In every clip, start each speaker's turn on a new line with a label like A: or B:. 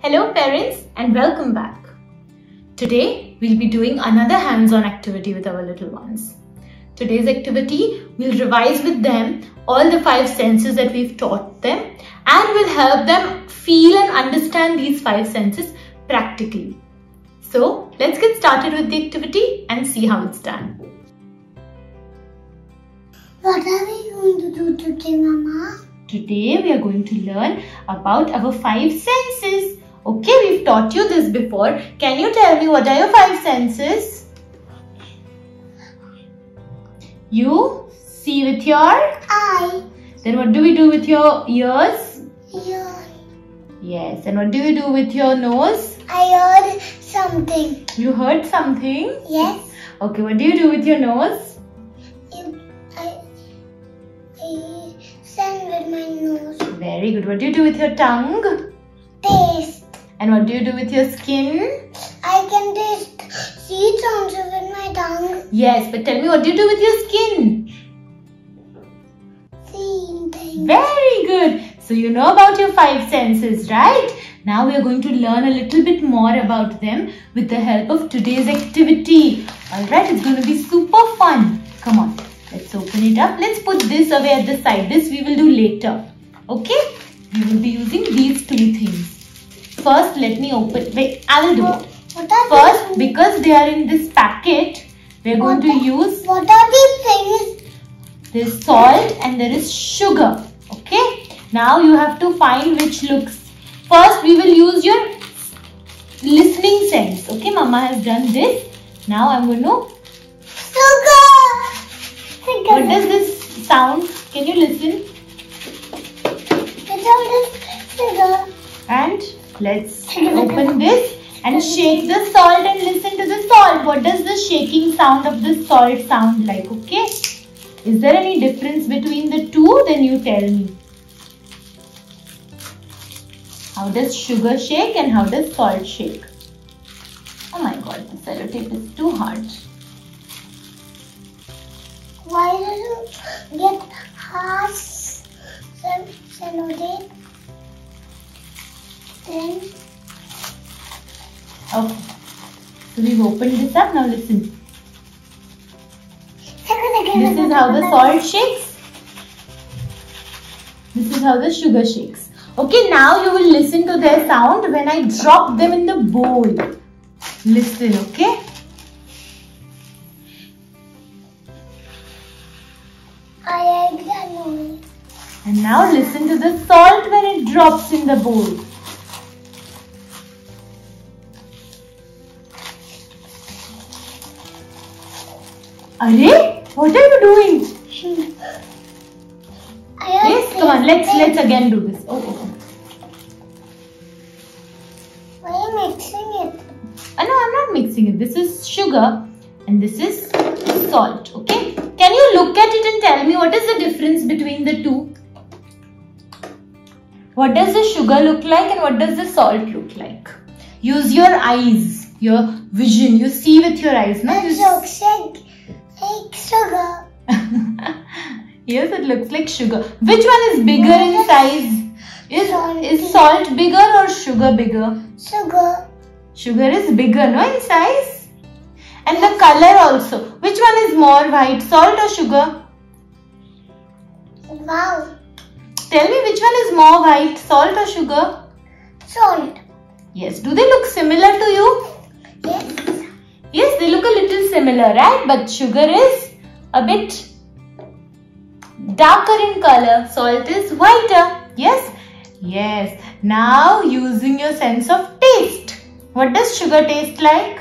A: Hello parents and welcome back. Today we'll be doing another hands-on activity with our little ones. Today's activity will revise with them all the 5 senses that we've taught them and will help them feel and understand these 5 senses practically. So let's get started with the activity and see how it's done.
B: What are we going to do today, Mama?
A: Today we are going to learn about our 5 senses. Okay, we've taught you this before. Can you tell me what are your 5 senses? You see with your
B: eye.
A: Then what do we do with your ears?
B: Ear.
A: Yes. And what do we do with your nose?
B: I heard something.
A: You heard something?
B: Yes.
A: Okay, what do you do with your nose?
B: I sing with my nose.
A: Very good. What do you do with your tongue?
B: Taste.
A: And what do you do with your skin?
B: I can taste sweets also with my tongue.
A: Yes, but tell me, what do you do with your skin?
B: Seeing things.
A: Very good. So you know about your 5 senses, right? Now we are going to learn a little bit more about them with the help of today's activity. Alright, it's going to be super fun. Come on, let's open it up. Let's put this away at the side. This we will do later. Okay? We will be using these 2 things. First, let me open. Wait, I will do it. First, because they are in this packet, we are going to use.
B: What are these things?
A: There is salt and there is sugar. Okay. Now you have to find which looks. First, we will use your listening sense. Okay, Mama has done this. Now I'm going to.
B: Sugar.
A: What does this sound? Can you listen?
B: Sugar.
A: And let's open this and shake the salt and listen to the salt. What does the shaking sound of the salt sound like? Okay. Is there any difference between the 2? Then you tell me. How does sugar shake and how does salt shake? Oh my god, the sellotape is too hard.
B: Why did you get harsh sellotape? Then.
A: Okay. So we've opened this up. Now listen. This is how the salt shakes. This is how the sugar shakes. Okay, now you will listen to their sound when I drop them in the bowl. Listen, okay?
B: I like that noise.
A: And now listen to the salt when it drops in the bowl. Arey, what are you doing? Yes, come on, let's again do this. Oh.
B: Why are you mixing it?
A: No, I'm not mixing it. This is sugar and this is salt. Okay? Can you look at it and tell me what is the difference between the 2? What does the sugar look like and what does the salt look like? Use your eyes, your vision. You see with your eyes. No?
B: It looks like sugar.
A: Yes, it looks like sugar. Which one is bigger in size? Is salt bigger or sugar bigger?
B: Sugar.
A: Sugar is bigger, no, in size? And the color also. Which one is more white, salt or sugar?
B: Wow.
A: Tell me which one is more white, salt or sugar?
B: Salt.
A: Yes. Do they look similar to you?
B: Yes.
A: Yes, they look a little similar, right? But sugar is a bit darker in color. Salt is whiter. Yes? Yes. Now using your sense of taste. What does sugar taste like?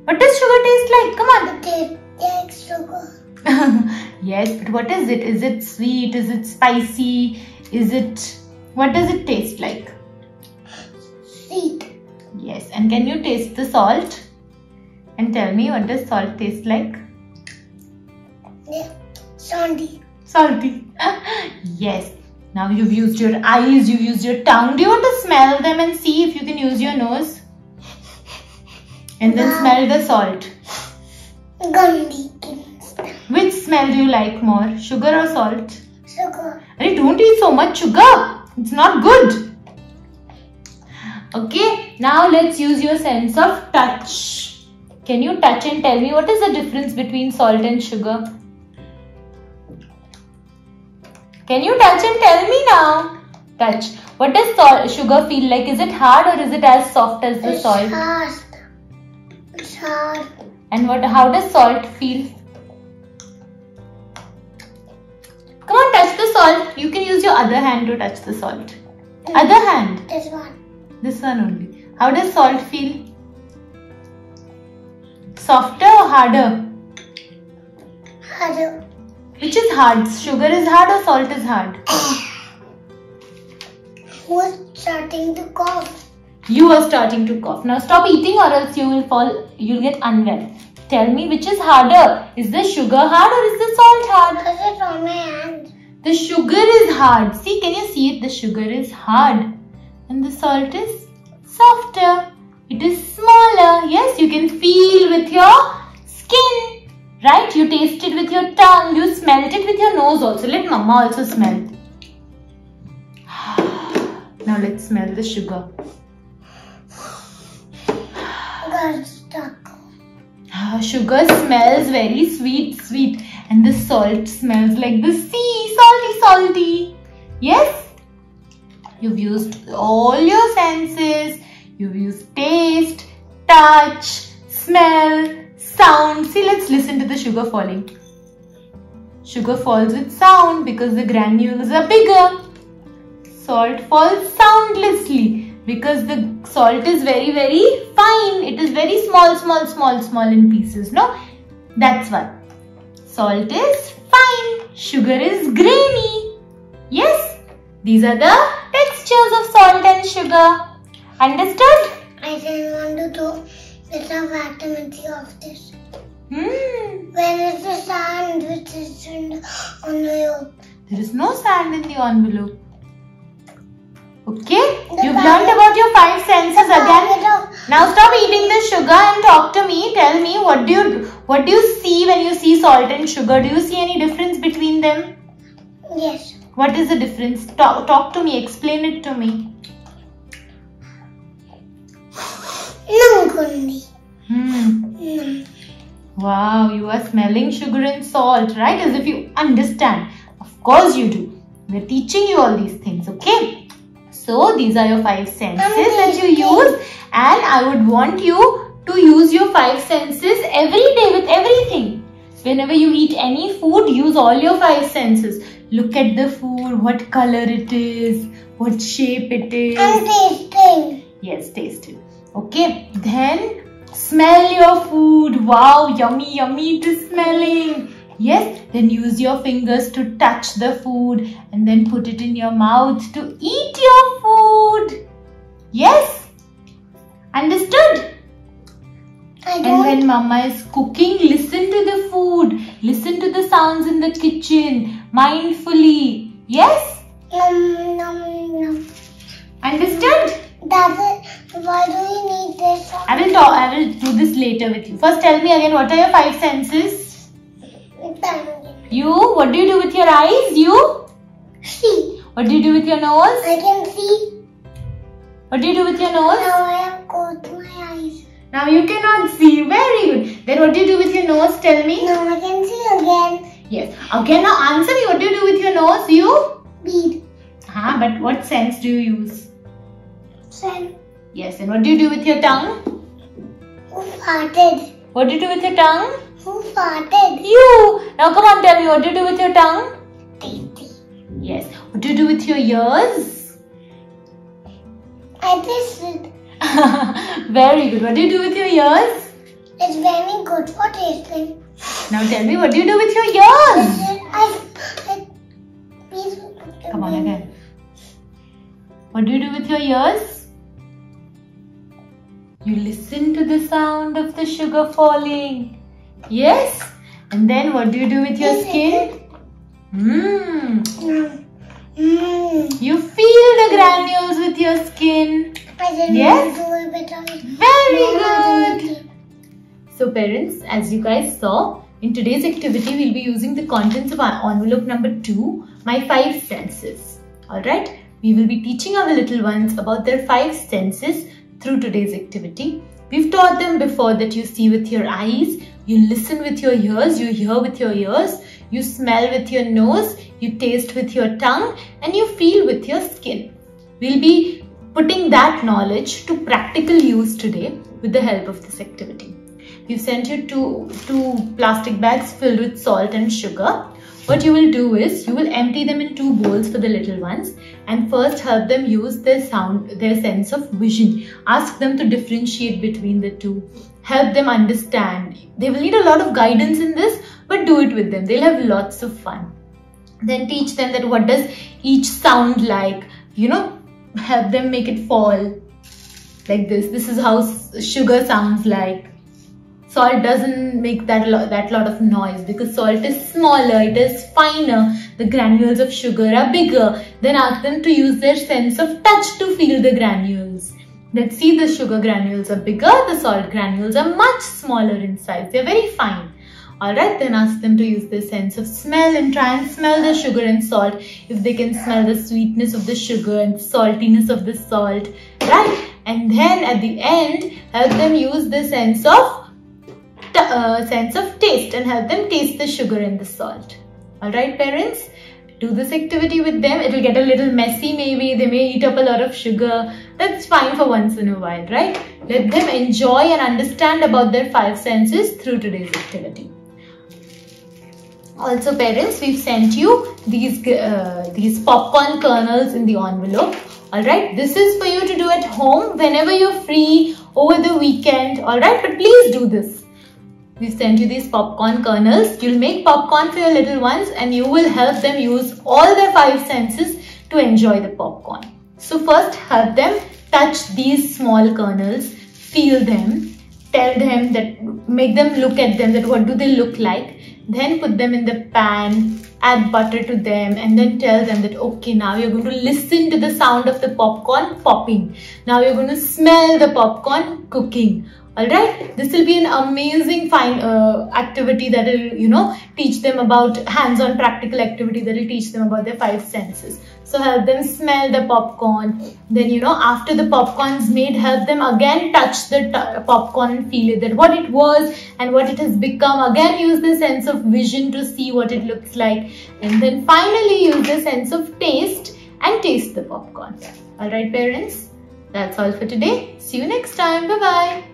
A: What does sugar taste like? Come on.
B: It tastes sugar.
A: Yes, but what is it? Is it sweet? Is it spicy? What does it taste like?
B: Sweet.
A: Yes, and can you taste the salt? And tell me, what does salt taste like?
B: Yeah. Salty.
A: Salty. Yes. Now you've used your eyes, you've used your tongue. Do you want to smell them and see if you can use your nose? And then smell the salt.
B: Gandhi.
A: Which smell do you like more? Sugar or salt?
B: Sugar.
A: Don't eat so much sugar. It's not good. Okay, now let's use your sense of touch. Can you touch and tell me what is the difference between salt and sugar? Can you touch and tell me now? Touch. What does sugar feel like? Is it hard or is it as soft as the salt?
B: It's hard. It's hard.
A: And how does salt feel? Come on, touch the salt. You can use your other hand to touch the salt. Other hand.
B: This one.
A: This one only. How does salt feel? Softer or harder?
B: Harder.
A: Which is hard? Sugar is hard or salt is hard?
B: Who's starting to cough?
A: You are starting to cough. Now stop eating or else you will fall. You'll get unwell. Tell me which is harder. Is the sugar hard or is the salt hard?
B: Because it's on my hand.
A: The sugar is hard. See, can you see it? The sugar is hard. And the salt is softer. It is smaller. Yes, you can feel with your skin. Right? You taste it with your tongue. You smelt it with your nose also. Let Mama also smell. Now let's smell the sugar.
B: Got stuck.
A: Sugar smells very sweet. And the salt smells like the sea. Salty. Yes? You've used all your senses. You've used taste, touch, smell, sound. See, let's listen to the sugar falling. Sugar falls with sound because the granules are bigger. Salt falls soundlessly because the salt is very fine. It is very small in pieces. No? That's why. Salt is fine. Sugar is grainy. Yes? These are the textures of salt and sugar. Understood?
B: I didn't want to do this activity of this.
A: When
B: is the sand which is in the envelope?
A: There is no sand in the envelope. Okay? You've learned about your 5 senses again. Now stop eating the sugar and talk to me. Tell me, what do you see when you see salt and sugar? Do you see any difference between them?
B: Yes.
A: What is the difference? Talk to me. Explain it to me. Wow, you are smelling sugar and salt, right? As if you understand. Of course you do. We're teaching you all these things, okay? So, these are your 5 senses that you use. And I would want you to use your 5 senses every day with everything. Whenever you eat any food, use all your 5 senses. Look at the food, what color it is, what shape it is.
B: And tasting.
A: Yes, taste it. Okay, then smell your food. Wow, yummy it is smelling. Yes, then use your fingers to touch the food and then put it in your mouth to eat your food. Yes? Understood? And when Mama is cooking, listen to the food. Listen to the sounds in the kitchen mindfully. Yes? Understood?
B: Why do we need this?
A: I will do this later with you. First tell me again, what are your 5 senses? What do you do with your eyes? You?
B: See.
A: What do you do with your nose?
B: I can see.
A: What do you do with your nose?
B: Now I have closed my eyes.
A: Now you cannot see. Very good. Then what do you do with your nose? Tell me.
B: Now I can see again.
A: Yes. Again, now answer me. What do you do with your nose? You?
B: Bead.
A: But what sense do you use?
B: Sense.
A: Yes. And what do you do with your tongue?
B: Who farted?
A: What do you do with your tongue?
B: Who farted?
A: You. Now come on, tell me. What do you do with your tongue?
B: Tasty.
A: Yes. What do you do with your ears?
B: I tasted.
A: Very good. What do you do with your ears?
B: It's very good for tasting.
A: Now tell me, what do you do with your ears? Come on again. What do you do with your ears? You listen to the sound of the sugar falling. Yes? And then what do you do with your skin? You feel the granules with your skin. Yes? Very good. So parents, as you guys saw, in today's activity, we'll be using the contents of our envelope number 2, my 5 senses. Alright? we will be teaching our little ones about their 5 senses through today's activity. We've taught them before that you see with your eyes, you listen with your ears, you hear with your ears, you smell with your nose, you taste with your tongue, and you feel with your skin. We'll be putting that knowledge to practical use today with the help of this activity. We've sent you two plastic bags filled with salt and sugar. What you will do is you will empty them in 2 bowls for the little ones and first help them use their sense of vision. Ask them to differentiate between the two. Help them understand. They will need a lot of guidance in this, but do it with them. They'll have lots of fun. Then teach them that what does each sound like. Help them make it fall like this. This is how sugar sounds like. Salt doesn't make that lot of noise because salt is smaller, it is finer, the granules of sugar are bigger. Then ask them to use their sense of touch to feel the granules. Let's see, the sugar granules are bigger, the salt granules are much smaller in size, they're very fine. Alright, then ask them to use their sense of smell and try and smell the sugar and salt. If they can smell the sweetness of the sugar and saltiness of the salt, right? And then at the end, help them use the sense of taste and help them taste the sugar and the salt. Alright parents, do this activity with them. It will get a little messy maybe, they may eat up a lot of sugar. That's fine for once in a while, right? Let them enjoy and understand about their 5 senses through today's activity. Also parents, we've sent you these popcorn kernels in the envelope. Alright, this is for you to do at home whenever you're free over the weekend. Alright, but please do this. We've sent you these popcorn kernels. You'll make popcorn for your little ones and you will help them use all their 5 senses to enjoy the popcorn. So first help them touch these small kernels, feel them, tell them that, make them look at them, that what do they look like. Then put them in the pan, add butter to them and then tell them that okay, now you're going to listen to the sound of the popcorn popping. Now you're going to smell the popcorn cooking. Alright, this will be an amazing fine activity that will, teach them about hands-on practical activity that will teach them about their 5 senses. So help them smell the popcorn. Then, after the popcorn's made, help them again touch the popcorn and feel it, that what it was and what it has become. Again, use the sense of vision to see what it looks like. And then finally, use the sense of taste and taste the popcorn. Alright, parents, that's all for today. See you next time. Bye-bye.